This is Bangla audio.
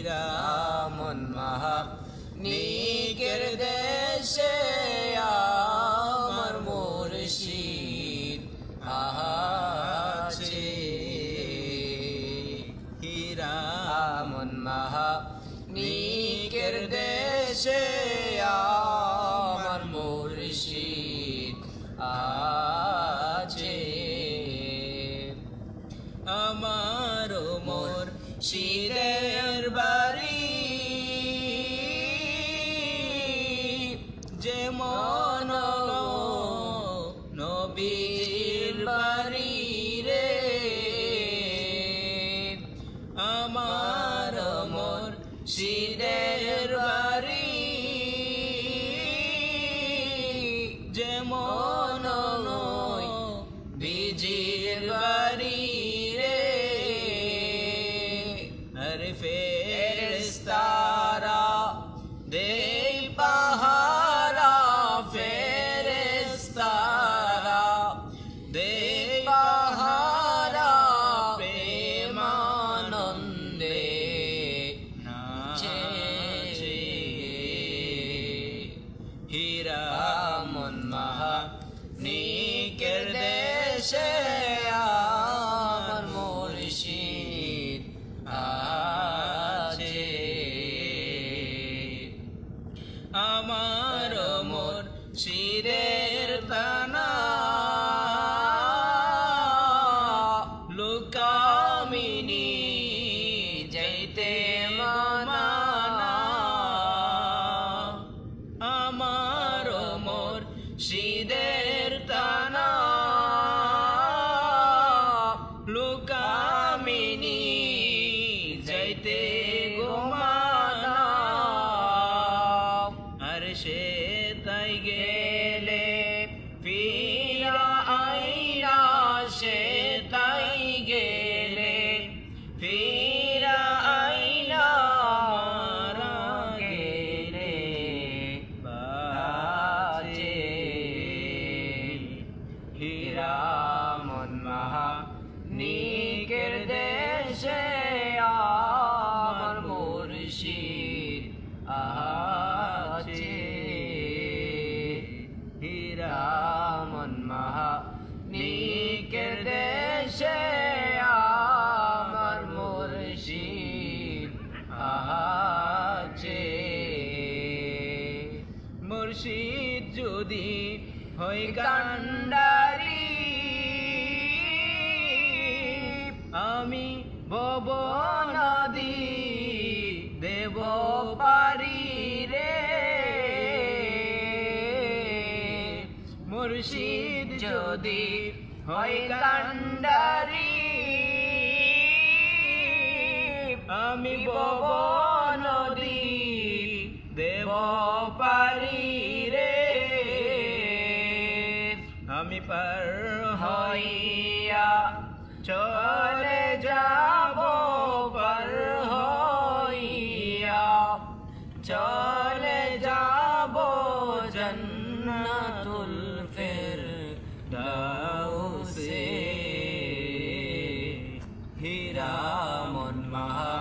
হীরা মন মাহা নিকের দেশে আমার মুর্শিদ আছে হীরা মন মাহা নিকের দেশে আমার মুর্শিদ আছে আমার মুর্শিদের বাড়ি যেমন নবীর বাড়ি রে আমার মুর্শিদের বাড়ি যেমন নবীর বাড়ি রে আরে ফেরেশতারা দেই পাহারা ফেরেশতারা দেই পাহারা প্রেমানন্দে নাচে হীরা মন মাহা নিকের দেশে আমার মুর্শিদ আছে আমার মুর্শিদের তানা লুকামিনী যাইতে মানা আমার মুর্শিদের তানা লুকামিনী যাইতে গোমানা আর সে তাই গেলে ফিরা আইনা সে তাই গেলে ফিরা আইনা মারা গেলে বাজে হীরা মন মাহা নিকের দেশে আমার মুর্শিদ আছে হীরা মন মাহা নিকের দেশে আমার মুর্শিদ আছে মুর্শিদ যদি হই কান্ডারি আমি ভব নদী দেব পারি রে মুর্শিদ যদি হয় কান্ডারি আমি ভব নদী দেব পারি রে আমি পার হইয়া চলে যাব পার হইয়া চলে যাব জান্নাতুল ফিরদাউসে হীরা মন মাহা